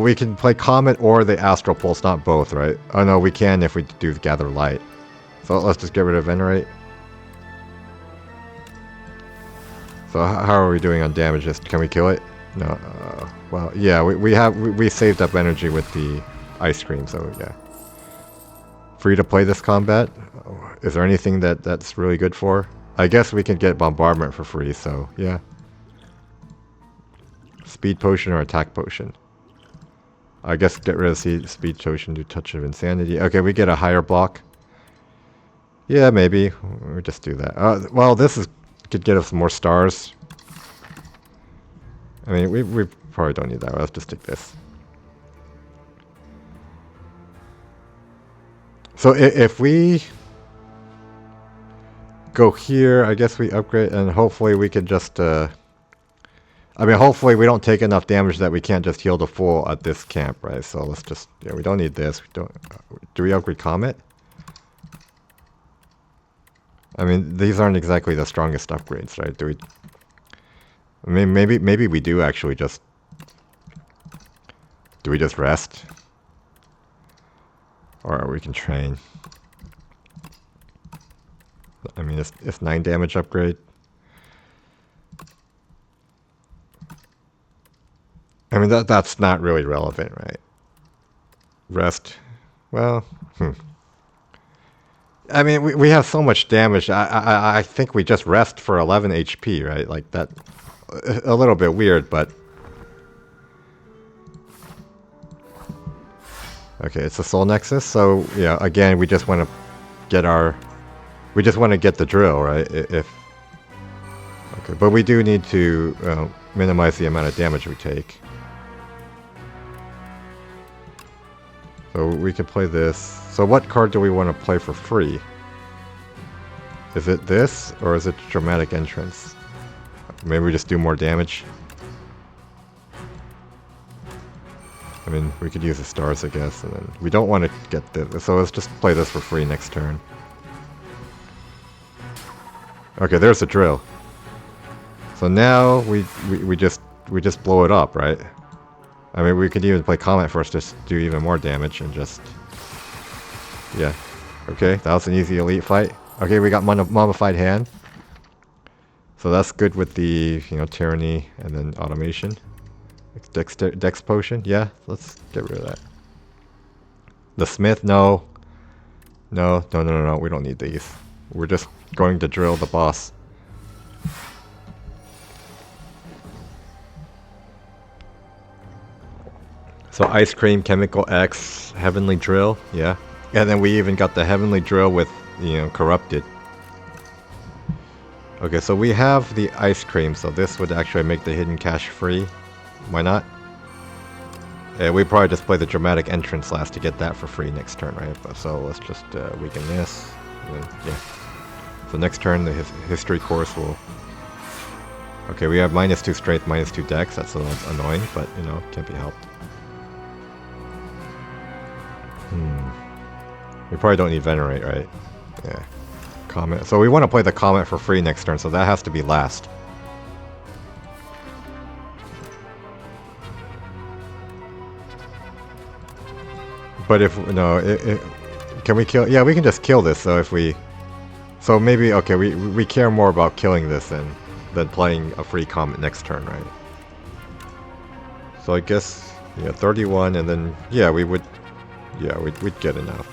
we can play Comet or the Astral Pulse, not both, right? Oh no, we can if we do Gather Light. So let's just get rid of Venerate. So how are we doing on damages? Can we kill it? No. Well, yeah, we saved up energy with the ice cream, so yeah. Free to play this combat? Is there anything that's really good for? I guess we can get bombardment for free, so yeah. Speed potion or attack potion? I guess get rid of speed potion, do touch of insanity. Okay, we get a higher block. Yeah, maybe. We'll just do that. Well, this could get us more stars. I mean, we probably don't need that. Let's just take this. So if we go here, I guess we upgrade, and hopefully we could just... I mean, hopefully we don't take enough damage that we can't just heal the full at this camp, right? So let's just... Yeah, we don't need this. We don't... do we upgrade Comet? I mean, these aren't exactly the strongest upgrades, right? Do we... I mean, maybe we do actually just... Do we just rest? Or we can train. I mean, it's 9 damage upgrade. I mean, that's not really relevant, right? Rest. Well, I mean, we have so much damage. I think we just rest for 11 HP, right? Like that. A little bit weird, but... Okay, it's a Soul Nexus, so, yeah, again, we just want to get our We just want to get the drill, right? If okay, but we do need to minimize the amount of damage we take. So we can play this. So what card do we want to play for free? Is it this, or is it Dramatic Entrance? Maybe we just do more damage? I mean, we could use the stars, I guess, and then we don't want to get this, so let's just play this for free next turn. Okay, there's the drill. So now we just blow it up, right? I mean, we could even play Comet first, just do even more damage and just... Yeah. Okay, that was an easy elite fight. Okay, we got Mummified Hand. So that's good with the, you know, Tyranny and then Automation. Dex Potion, yeah, let's get rid of that. The Smith, no. No, we don't need these. We're just going to drill the boss. So Ice Cream, Chemical X, Heavenly Drill, yeah. And then we even got the Heavenly Drill with, you know, Corrupted. Okay, so we have the Ice Cream, so this would actually make the Hidden Cache free. Why not? Yeah, we probably just play the Dramatic Entrance last to get that for free next turn, right? So let's just weaken this. And then, yeah. So next turn, the History Course will... Okay, we have -2 Strength, -2 Dex. That's a little annoying, but, you know, can't be helped. We probably don't need Venerate, right? Yeah. Comet. So we want to play the Comet for free next turn, so that has to be last. But if... No, can we kill... Yeah, we can just kill this, so if we... So maybe... Okay, we care more about killing this than playing a free Comet next turn, right? So I guess... Yeah, 31, and then... Yeah, we would... Yeah, we'd get enough.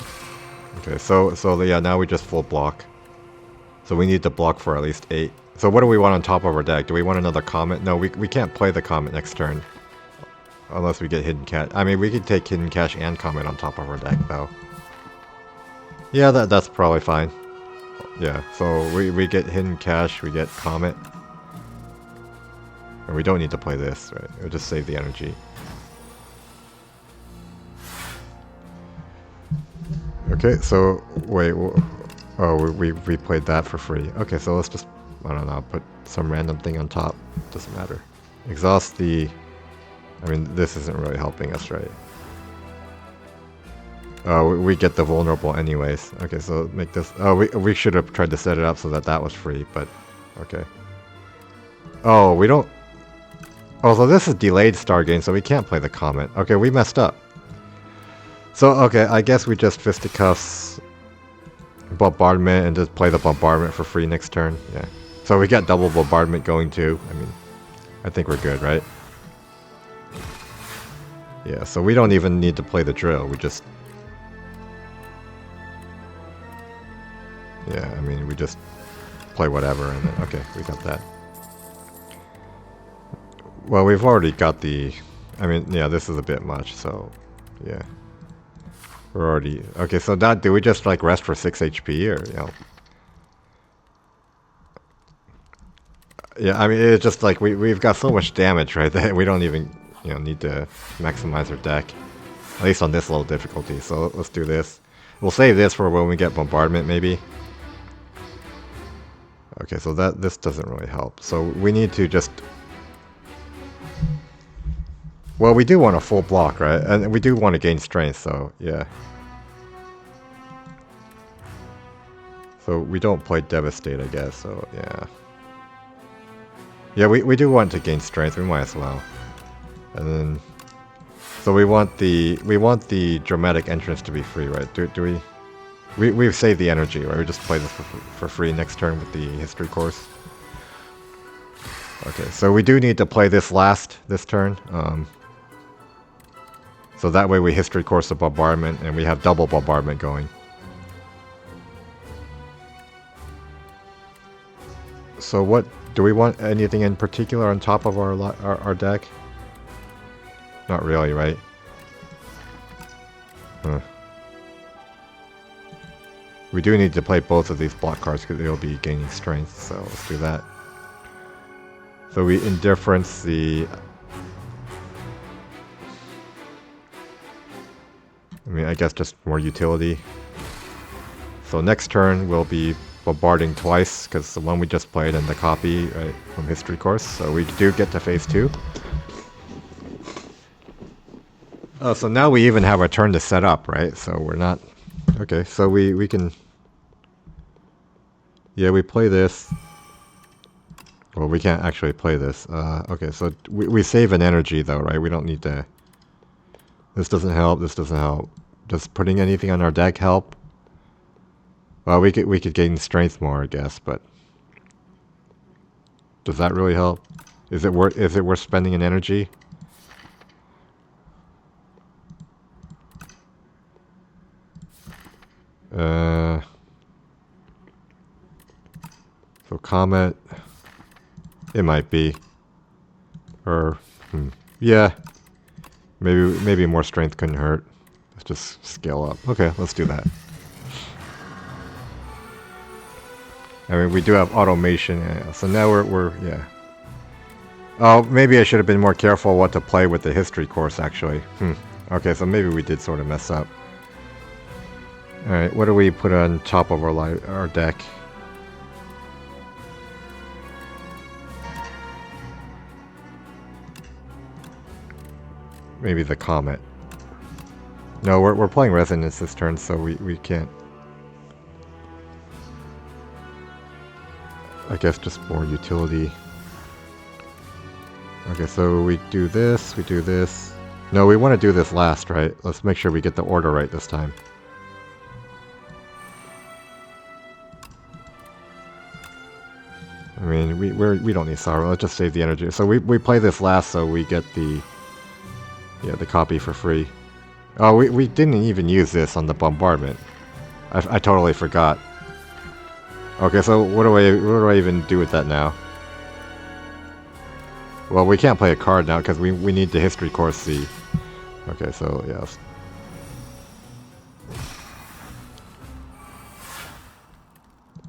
Okay, so yeah, now we just full block. So we need to block for at least 8. So what do we want on top of our deck? Do we want another Comet? No, we can't play the Comet next turn. Unless we get Hidden Cache. I mean, we could take Hidden Cache and Comet on top of our deck, though. Yeah, that's probably fine. Yeah, so we get Hidden Cache, we get Comet. And we don't need to play this, right? We'll just save the energy. Okay, so wait, oh, we played that for free. Okay, so let's just, I don't know, put some random thing on top. Doesn't matter. Exhaust the... I mean, this isn't really helping us, right? Oh, we get the vulnerable anyways. Okay, so make this... Oh, we should have tried to set it up so that was free, but... Okay. Oh, we don't... Oh, so this is delayed Stargain, so we can't play the Comet. Okay, we messed up. So, okay, I guess we just Fisticuffs Bombardment and just play the Bombardment for free next turn. Yeah. So we got double Bombardment going too. I mean, I think we're good, right? Yeah, so we don't even need to play the drill. We just... Yeah, I mean, we just play whatever and then... Okay, we got that. Well, we've already got the... I mean, yeah, this is a bit much, so... Yeah. We're already... Okay, so now do we just, like, rest for 6 HP, or, you know... Yeah, I mean, it's just, like, we've got so much damage, right, that we don't even, you know, need to maximize our deck. At least on this little difficulty, so let's do this. We'll save this for when we get Bombardment, maybe. Okay, so this doesn't really help. So we need to just... Well, we do want a full block, right? And we do want to gain strength, so yeah. So we don't play Devastate, I guess, so yeah. Yeah, we do want to gain strength, we might as well. And then... So we want the Dramatic Entrance to be free, right? Do we... We've saved the energy, right? We just play this for free next turn with the History Course. Okay, so we do need to play this this turn. So that way we History Course the Bombardment, and we have double Bombardment going. So what... Do we want anything in particular on top of our deck? Not really, right? Huh. We do need to play both of these block cards because they'll be gaining strength, so let's do that. So we indifference the... I mean, I guess just more utility. So next turn we'll be bombarding twice because the one we just played and the copy, right, from History Course. So we do get to phase 2. Oh, so now we even have a turn to set up, right? So we're not... Okay, so we can... Yeah, we play this. Well, we can't actually play this. Okay, so we save an energy though, right? We don't need to... This doesn't help, this doesn't help. Does putting anything on our deck help? Well, we could gain strength more, I guess, but... Does that really help? Is it worth spending an energy? So Comet, it might be, or yeah, maybe more strength couldn't hurt. Let's just scale up. Okay, let's do that. I mean, we do have automation, yeah, so now we're yeah. Oh, maybe I should have been more careful what to play with the history course actually. Okay, so maybe we did sort of mess up. All right, what do we put on top of our deck? Maybe the Comet. No, we're playing Resonance this turn, so we can't. I guess just more utility. Okay, so we do this, we do this. No, we want to do this last, right? Let's make sure we get the order right this time. I mean, we don't need sorrow. Let's just save the energy. So we play this last, so we get the copy for free. Oh, we didn't even use this on the bombardment. I totally forgot. Okay, so what do I even do with that now? Well, we can't play a card now because we need the history course C. Okay, so yes.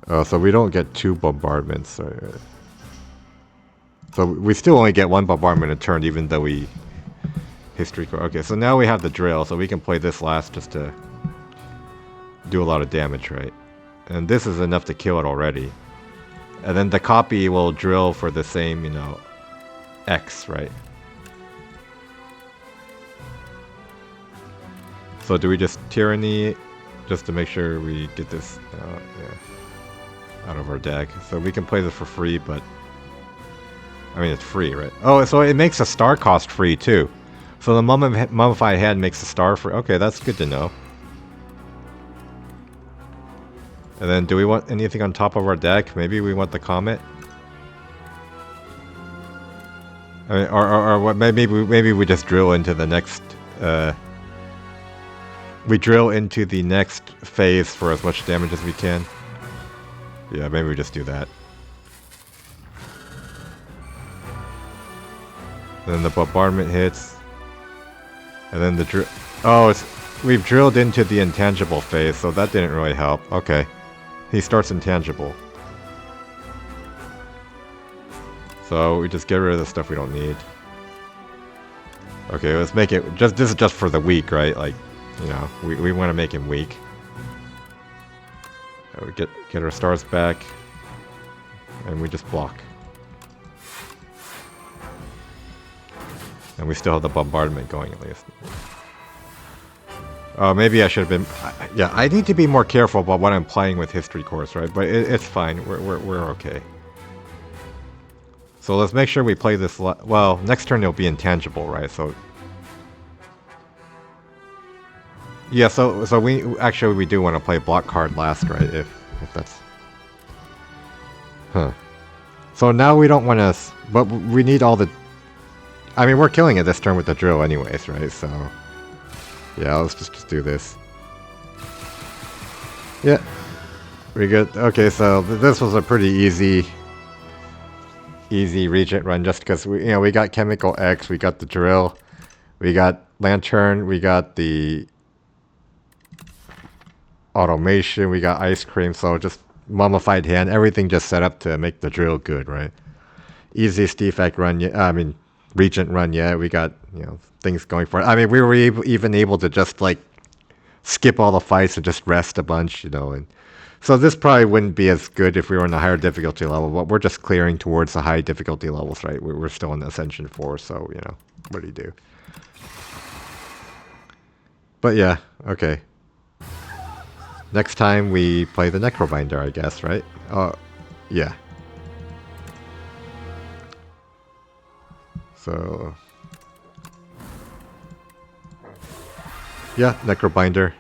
Oh, so we don't get 2 bombardments. Right. So we still only get 1 bombardment a turn, even though we history course. Okay, so now we have the drill, so we can play this last just to do a lot of damage, right? And this is enough to kill it already. And then the copy will drill for the same, you know, X, right? So do we just tyranny just to make sure we get this out of our deck? So we can play this for free, but I mean it's free, right? Oh, so it makes a star cost free too. So the mummified head makes a star free. Okay, that's good to know. And then do we want anything on top of our deck? Maybe we want the Comet? I mean, or what? Maybe we just drill into the next. We drill into the next phase for as much damage as we can. Yeah, maybe we just do that. Then the bombardment hits. And then the drill. Oh, we've drilled into the intangible phase, so that didn't really help. Okay. He starts intangible. So we just get rid of the stuff we don't need. Okay, let's make it this is just for the weak, right? Like, you know, we want to make him weak. We get our stars back. And we just block. And we still have the bombardment going at least. Maybe I should have been... yeah, I need to be more careful about what I'm playing with history course, right? But it's fine. We're okay. So let's make sure we play this... well, next turn it'll be intangible, right? So... yeah, so we... actually, we do want to play block card last, right? If that's... huh. So now we don't want to... but we need all the... I mean, we're killing it this turn with the drill anyways, right? So... yeah, let's just do this. Yeah. We good. Okay, so this was a pretty easy Regent run just because we got Chemical X, we got the drill, we got Lantern, we got the automation, we got ice cream, so just mummified hand, everything just set up to make the drill good, right? Easiest defect run, yeah, I mean, Regent run, yeah, we got, things going for it. I mean, we were even able to just, like, skip all the fights and just rest a bunch, and so this probably wouldn't be as good if we were on a higher difficulty level, but we're just clearing towards the high difficulty levels, right? We're still in Ascension 4, so, what do you do? But yeah, okay. Next time we play the Necrobinder, I guess, right? Yeah. So... yeah, Necrobinder.